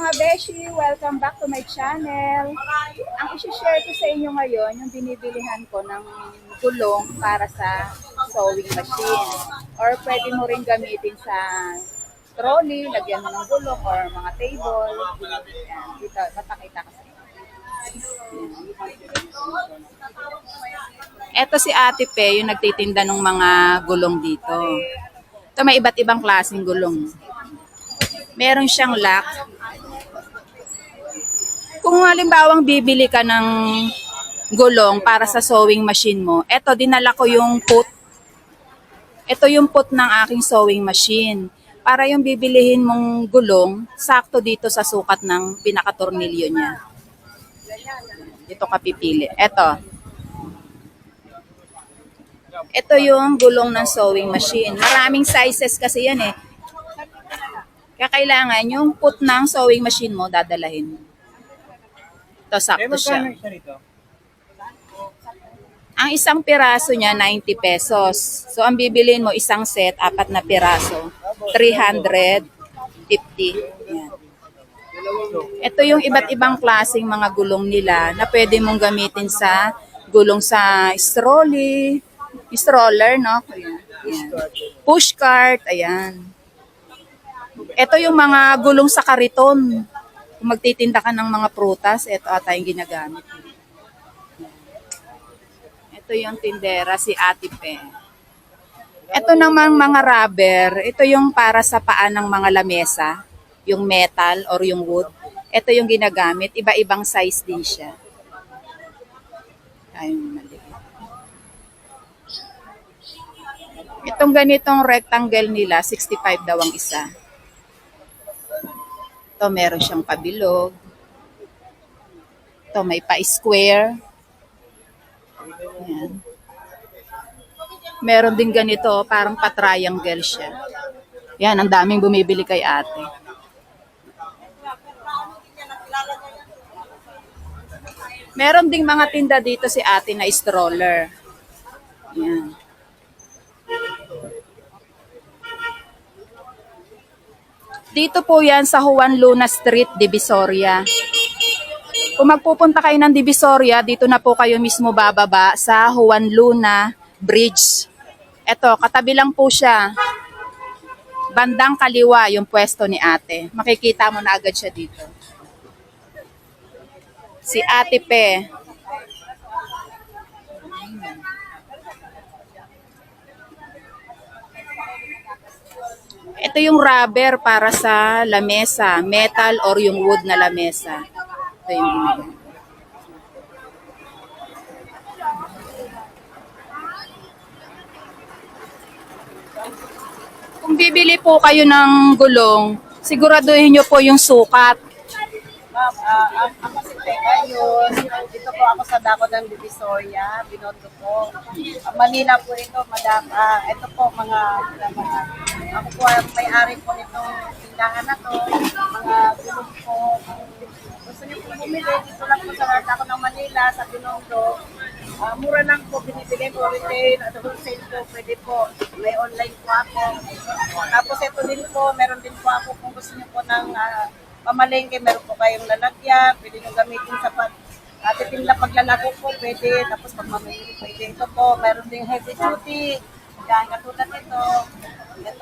mga beshi! Welcome back to my channel. Ang isi-share ko sa inyo ngayon, yung binibilihan ko ng gulong para sa sewing machine. Or pwede mo rin gamitin sa trolley, lagyan mo ng gulong or mga table. Yan, dito, papakita ko sa inyo. Ito si Ate Pe, yung nagtitinda ng mga gulong dito. Ito may iba't ibang klaseng gulong. Meron siyang lock. Kung halimbawang bibili ka ng gulong para sa sewing machine mo, eto dinala ko yung put. Ito yung put ng aking sewing machine. Para yung bibilihin mong gulong, sakto dito sa sukat ng pinakatornilyo niya. Ito ka pipili. Ito yung gulong ng sewing machine. Maraming sizes kasi yan eh. Kaya kailangan yung put ng sewing machine mo, dadalahin mo. Ito, sakto siya. Ang isang piraso niya, 90 pesos. So, ang bibiliin mo, isang set, 4 na piraso, 350. Yan. Ito yung iba't ibang klaseng mga gulong nila na pwede mong gamitin sa gulong sa stroller, no? Ayan. Push cart, ayan. Ito yung mga gulong sa kariton. Kung magtitinda ka ng mga prutas, ito ata yung ginagamit. Ito yung tindera, si Ate Pe. Ito namang mga rubber, ito yung para sa paa ng mga lamesa, yung metal or yung wood. Ito yung ginagamit, iba-ibang size din siya. Ayun, maliit. Itong ganitong rectangle nila, 65 daw ang isa. Ito, meron siyang pabilog. Ito, may pa-square. Ayan. Meron din ganito, parang pa-triangle siya. Yan, ang daming bumibili kay ate. Meron ding mga tinda dito si ate na stroller. Yan. Dito po yan sa Juan Luna Street, Divisoria. Kung magpupunta kayo ng Divisoria, dito na po kayo mismo bababa sa Juan Luna Bridge. Ito, katabi lang po siya. Bandang kaliwa yung pwesto ni ate. Makikita mo na agad siya dito. Si Ate Pe. Ito yung rubber para sa lamesa, metal or yung wood na lamesa. Ito yung ginagawa. Kung bibili po kayo ng gulong, siguraduhin nyo po yung sukat. Ma'am, ako si Teka yun. Dito po ako sa Dako ng Divisoria, Binondo po. Manila po ito, madam. Ito po ako po ang may-ari po nitong tindahan na to. Mga gulong po. Gusto niyo po bumili, dito lang po sa Dako ng Manila, sa Binondo. Mura lang po binibili po retail at wholesale po, pwede po. May online po ako. Tapos ito din po, meron din po ako kung gusto niyo po ng pamalengke, meron po kayong lalagyan, pwede nyo gamitin sa titinda paglalago po, pwede, tapos pag mamili, pwede. Ito po, meron ding heavy duty, yan, katulad ito,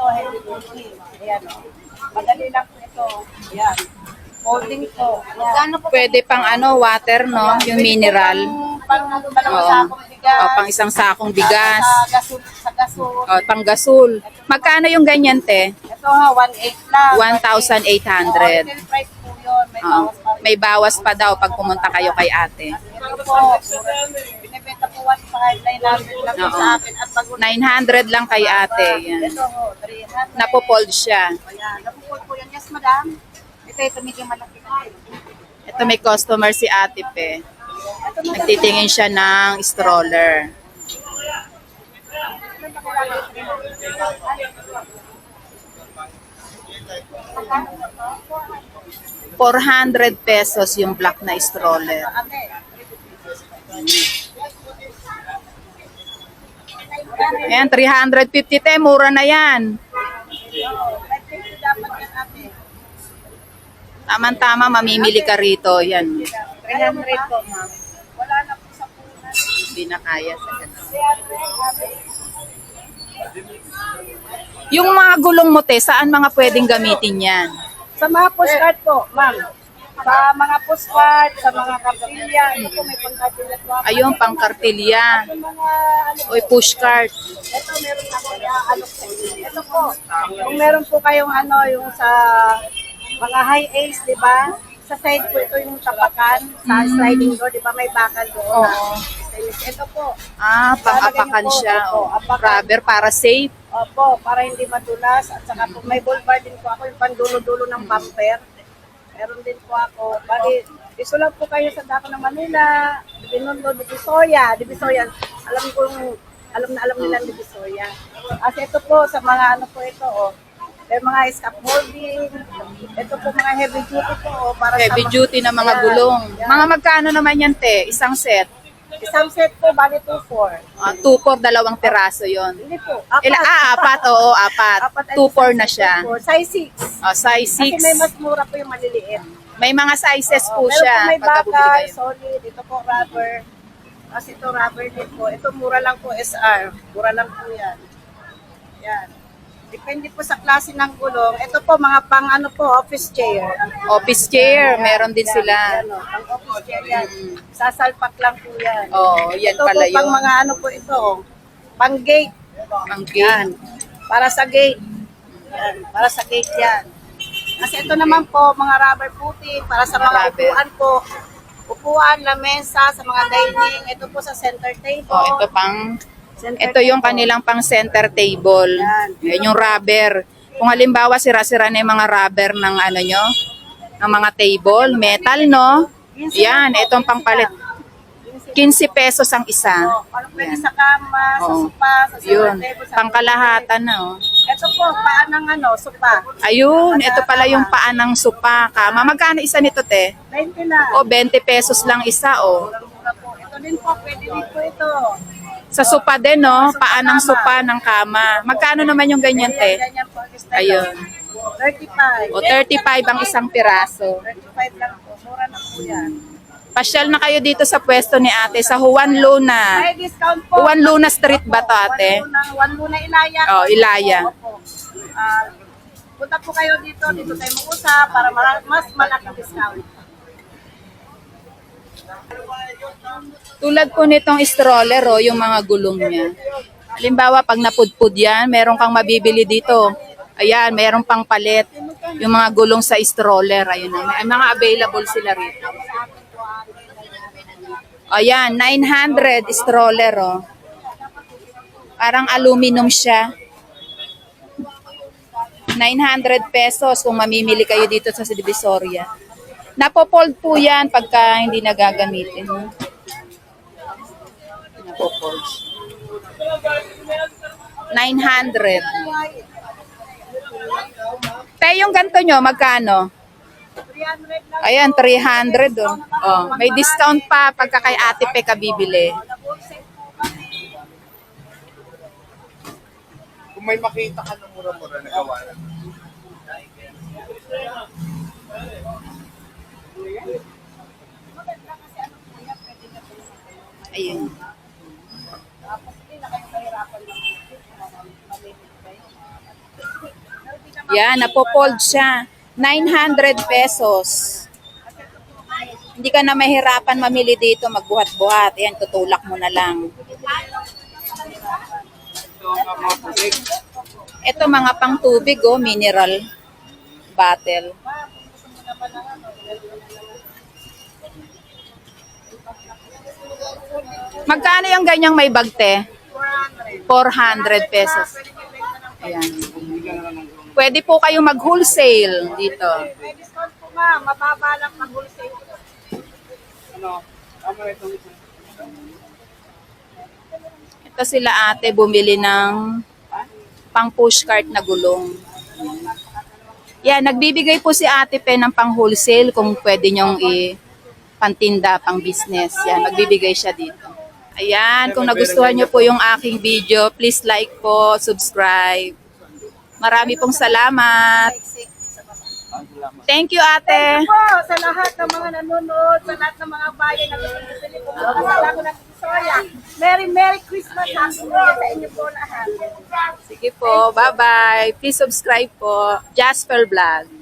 heavy duty, ayan, madali lang po ito, ayan, holding po, ayan. Pwede pang water, no? Yung mineral. Pang sakong bigas. O, pang isang sakong bigas. Sa gasol. O, pang gasol. Magkano yung ganyan, te? Ito ha, 1,800 lang. 1,800. Retail price po yun, May bawas pa daw pag pumunta kayo kay ate. Ito po, binibenta po 1,900 lang po sa akin. At pag 900 lang kay ate. Yan. ito ho, 300. Napopold siya. Ayan, napupold po yan. Yes, madam. Ito medyo malaki na. Ito may customer si Ate Pe. Nagtitingin siya ng stroller. ₱400 yung black na stroller. Ayan, 350 te, mura na yan. Tama-tama, mamimili ka rito. Yan. 300 po, ma'am. Wala na po sa punan. Hindi na kaya sa ganun. 300. Yung mga gulong mo, te, saan mga pwedeng gamitin yan? Sa mga postcard po, ma'am. Sa mga postcard, sa mga kapilya, ito po may pangkapilya po. Ayun, pangkartilya. Sa mga ano, O pushcart. ito meron ako alok sa inyo. Ito po, kung meron po kayong ano, yung sa mga high ace, di ba? Sa side po ito yung tapakan, sa sliding door, di ba may bakal doon. Oo. Ito po. Ah, pang-apakan siya. O, rubber para safe. Opo, para hindi madulas. At saka po may ball bar din po ako, yung pandulo-dulo ng bumper. Meron din po ako. Bali, iso lang po kayo sa Dako ng Manila, Binondo, Divisoria. Divisoria, alam na alam nila ang Divisoria. Kasi ito po, sa mga ano po ito, may mga scaffolding. Ito po mga heavy duty po, para Heavy sa duty na mga Yan, gulong. yan. Mga magkano naman yan, te? Isang set? Isang set po, bali 2-4. 2 for 2 piraso yon. Hindi po, Apat. Oo, apat. 2 for na siya. Size 6. Size Kasi may 6. mas mura po yung maliliit. May mga sizes po Meron siya. po may Pagka bumili bakal, kayo. solid, ito po rubber. Kasi ito rubber din po. Ito mura lang po SR. Mura lang po yan. Yan. Depende po sa klase ng gulong. Ito po mga pang ano po, office chair. Office chair, meron din Yan, sila. yan, pang office chair yan. Sasalpak lang po yan. Oh, yan Ito pala po pang yun. mga ano po ito. Pang gate. Ang Yan. Para sa gate. Yan. Para sa gate yan. Kasi ito naman po, mga rubber footing, para sa mga Rubber. upuan po. Upuan, lamesa, sa mga dining. Ito po sa center table. Oh, ito pang Center ito yung table. kanilang pang center table. Yan. Yan yung rubber. Kung halimbawa sira-sira na yung mga rubber ng ano nyo, ng mga table, metal, no? 15 Yan, lang po, itong 15 pangpalit. lang. 15 pesos ang isa. Ano pwede sa kama, sa Oo. sopa, sa center Yun, table, sa pangkalahatan na, oh. Ito po, paan ng ano, sopa. Ayun, ito pala yung paan ng sopa. Kama, magkano isa nito, te? 20 lang. O, 20 pesos lang isa, oh. Mura po. Ito din po, pwede din po ito. Sa sopa din, no? Paan ng sopa ng kama. Magkano naman yung ganyan, te? Ganyan po. ang style. Ayun. 35. O, 35 ang isang piraso. 35 lang po. Mura na po yan. Pasyal na kayo dito sa pwesto ni ate sa Juan Luna. May discount po. Juan Luna Street ba to, ate? Juan Luna Ilaya. Oh, Ilaya. Opo. Punta po kayo dito. Dito tayo mag-usap para mas malaking discount. Tulad po nitong stroller, oh, yung mga gulong niya. Halimbawa, pag napudpud yan, meron kang mabibili dito. Ayan, meron pang palit. Yung mga gulong sa stroller, ayun na. May mga available sila rito. Ayan, 900 stroller, oh. Parang aluminum siya. 900 pesos kung mamimili kayo dito sa Divisoria. Napopold po yan pagka hindi nagagamitin. Napopold. 900. Tayo yung ganito nyo, magkano? 300 lang. Ayan, 300. Oh. Oh, may discount pa pagka kay Ate Pe ka bibili. Nabulsing po kami. Kung may makita ka ng mura-mura na gawa na. Ayun. Tapos hindi na kayo mahirapan lang. Yan, napopold siya. 900 pesos. Hindi ka na mahirapan mamili dito, magbuhat-buhat. Ayan, tutulak mo na lang. Ito mga pang tubig, oh, mineral bottle. Magkano yung ganyang may bagte? 400 pesos. Ayan. Pwede po kayo mag-wholesale dito. May discount po ma'am. Mababa lang mag-wholesale. Ito sila ate bumili ng pang pushcart na gulong. Yan, nagbibigay po si Ate Pe ng pang wholesale kung pwede nyong pantinda, pang business. Yan, magbibigay siya dito. Ayan, kung nagustuhan nyo po yung aking video, please like po, subscribe. Marami pong salamat. Thank you, ate. Po, sa lahat ng mga nanonood, sa lahat ng mga bayan na gusto niyo pumunta sa Lago ng Divisoria. Merry Christmas, Happy New Year sa inyo po lahat. Sige po, bye-bye. Please subscribe po. Jasper Vlog.